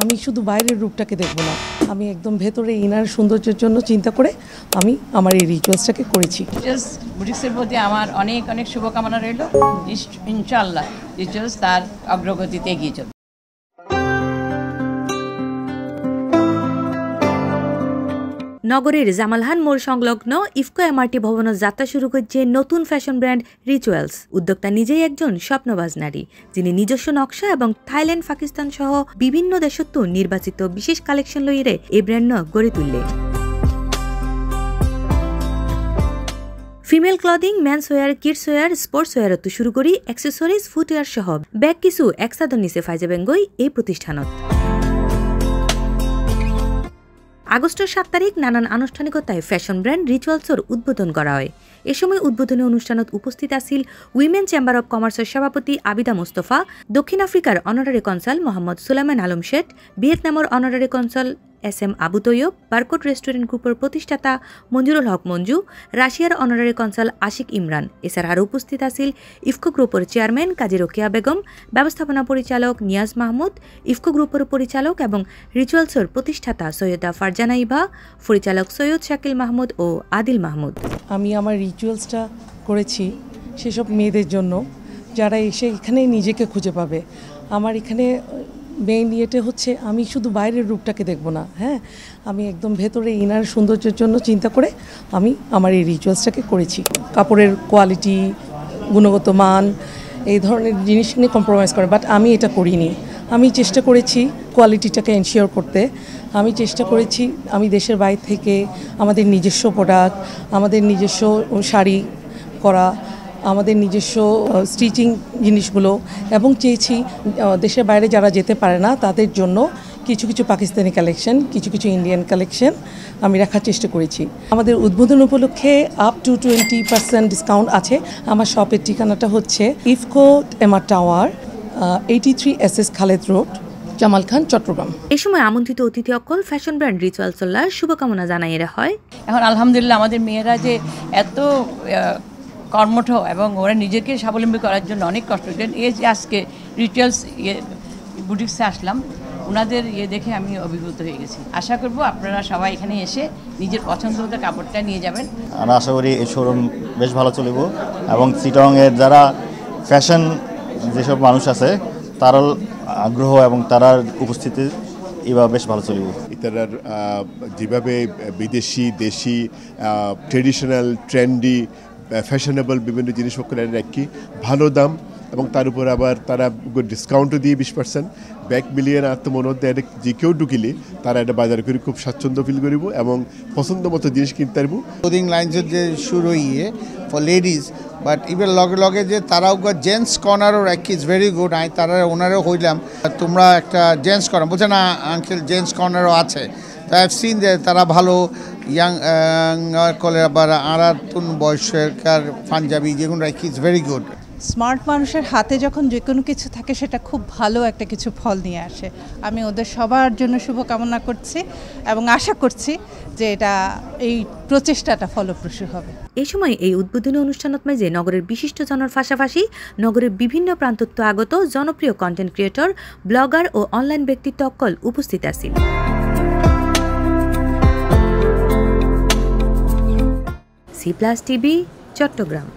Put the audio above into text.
আমি শুধু বাইরের রূপটাকে দেখব না, আমি একদম ভেতরে ইনার সৌন্দর্যের জন্য চিন্তা করে আমি আমার এই রিচুয়ালসটাকে করেছি। বুটিক্সের প্রতি আমার অনেক অনেক শুভকামনা রইল। ইনশাআল্লাহ রিচুয়ালস তার অগ্রগতিতে এগিয়ে চলবে। নগরের জামালহান মোড় সংলগ্ন ইফকো এমআরটি ভবনের যাত্রা শুরু করছে নতুন ফ্যাশন ব্র্যান্ড রিচুয়ালস। উদ্যোক্তা নিজেই একজন স্বপ্নবাজ নারী, যিনি নিজস্ব নকশা এবং থাইল্যান্ড, পাকিস্তান সহ বিভিন্ন দেশত্ব নির্বাচিত বিশেষ কালেকশন লইরে এই ব্র্যান্ড গড়ে তুললে। Female clothing, men's wear, kids wear, sports wear তো শুরু করি অ্যাক্সেসরিজ, ফুটওয়ার সহ ব্যাগ কিছু একসাথে নিচে ফাইজা বেঙ্গই এই প্রতিষ্ঠানত। আগস্টের 7 তারিখ নানান আনুষ্ঠানিকতায় ফ্যাশন ব্র্যান্ড রিচুয়ালসের উদ্বোধন করা হয়। এ সময় উদ্বোধনী অনুষ্ঠানত উপস্থিত আছিল উইমেন চেম্বার অব কমার্সের সভাপতি আবিদা মোস্তফা, দক্ষিণ আফ্রিকার অনারারি কনসাল মোহাম্মদ সুলাইমান আলম শেঠ, ভিয়েতনামের honorary consul SM Abu Taiyab, Barcode restaurant গ্রুপের প্রতিষ্ঠাতা মঞ্জুরুল হক মঞ্জু, রাশিয়ার অনারারি কনসাল আশিক ইমরান। এছাড়া আরও উপস্থিত আছিল ইফকো গ্রুপের চেয়ারম্যান কাজী রোকেয়া বেগম, ব্যবস্থাপনা পরিচালক নিয়াজ মাহমুদ, ইফকো গ্রুপের পরিচালক এবং রিচুয়ালসের প্রতিষ্ঠাতা সৈয়দা ফারজানা ইভা, পরিচালক সৈয়দ শাকিল মাহমুদ ও আদিল মাহমুদ। আমি আমার রিচুয়ালসটা করেছি সেসব মেয়েদের জন্য যারা এসে এখানে নিজেকে খুঁজে পাবে। আমার এখানে মেইন ইয়েটা হচ্ছে আমি শুধু বাইরের রূপটাকে দেখব না, হ্যাঁ, আমি একদম ভেতরে ইনার সৌন্দর্যের জন্য চিন্তা করে আমি আমার এই রিচুয়ালসটাকে করেছি। কাপড়ের কোয়ালিটি, গুণগত মান, এই ধরনের জিনিস নিয়ে কম্প্রোমাইজ করে, বাট আমি এটা করিনি। আমি চেষ্টা করেছি কোয়ালিটিটাকে এনশিওর করতে। আমি চেষ্টা করেছি আমি দেশের বাইরে থেকে আমাদের নিজস্ব প্রোডাক্ট, আমাদের নিজস্ব শাড়ি করা, আমাদের নিজস্ব স্টিচিং জিনিসগুলো, এবং চেয়েছি দেশের বাইরে যারা যেতে পারে না তাদের জন্য কিছু কিছু পাকিস্তানি কালেকশন, কিছু কিছু ইন্ডিয়ান কালেকশন আমি রাখার চেষ্টা করেছি। আমাদের উদ্বোধন উপলক্ষে আপ টু 20% ডিসকাউন্ট আছে। আমার শপের ঠিকানাটা হচ্ছে IFCO MR tower, 83 SS Khaled road, Jamal Khan, Chattogram. এই সময় আমন্ত্রিত অতিথি অকল ফ্যাশন ব্র্যান্ড রিচুয়ালসের শুভকামনা জানাইরা হয়। এখন আলহামদুলিল্লাহ আমাদের মেয়েরা যে এত কর্মঠ এবং ওরা নিজেকে স্বাবলম্বী করার জন্য অনেক কষ্ট করেন। এই যে আজকে রিচুয়ালস বুটিক্সে আসলাম, ওনাদের দেখে আমি অভিভূত হয়ে গেছি। আশা করব আপনারা সবাই এখানে এসে নিজের পছন্দ মতো কাপড়টা নিয়ে যাবেন। আমরা আশা করি এই শোরুম বেশ ভালো চলব এবং চিটাগংয়ের যারা ফ্যাশন যেসব মানুষ আছে তারার আগ্রহ এবং তারার উপস্থিতি এবার বেশ ভালো চলব। এটার যেভাবে বিদেশি, দেশি, ট্রেডিশনাল, ট্রেন্ডি, ফ্যাশনেবল বিভিন্ন জিনিসপত্রের একই ভালো দাম এবং তার উপর আবার তারা ডিসকাউন্টও দিয়ে 20% ব্যাক মিলিয়ে আত্মমনোদ যে কেউ ঢুকিলে তারা এটা বাজার করে খুব স্বাচ্ছন্দ্য ফিল করব এবং পছন্দ মতো জিনিস কিনতে পারবো। ক্লোদিং লাইন্সের যে শুরু ফর লেডিজ, বাট ইভেন লগে লগে যে তারাও জেন্টস কর্নারও রাখি, ইটস ভেরি গুড। আমি তারা ওনারও হইলাম তোমরা একটা জেন্টস কর্নার বলছে না আঙ্কেল, জেন্টস কর্নারও আছে। তো আই হ্যাভ সিন যে তারা ভালো ইয়াং কলের আবার আড়াতুন বয়সের পাঞ্জাবি যেগুলো রাখি, ইটস ভেরি গুড। স্মার্ট মানুষের হাতে যখন যে কোনো কিছু থাকে সেটা খুব ভালো একটা কিছু ফল নিয়ে আসে। আমি ওদের সবার জন্য শুভকামনা করছি এবং আশা করছি যে এটা এই প্রচেষ্টাটা ফলপ্রসূ হবে। এই সময় এই উদ্বোধনী অনুষ্ঠানত মাঝে নগরের বিশিষ্ট জনের পাশাপাশি নগরের বিভিন্ন প্রান্তত্ব আগত জনপ্রিয় কন্টেন্ট ক্রিয়েটর, ব্লগার ও অনলাইন ব্যক্তিত্ব অকল উপস্থিত আছিল। C+ TV, Chittagong.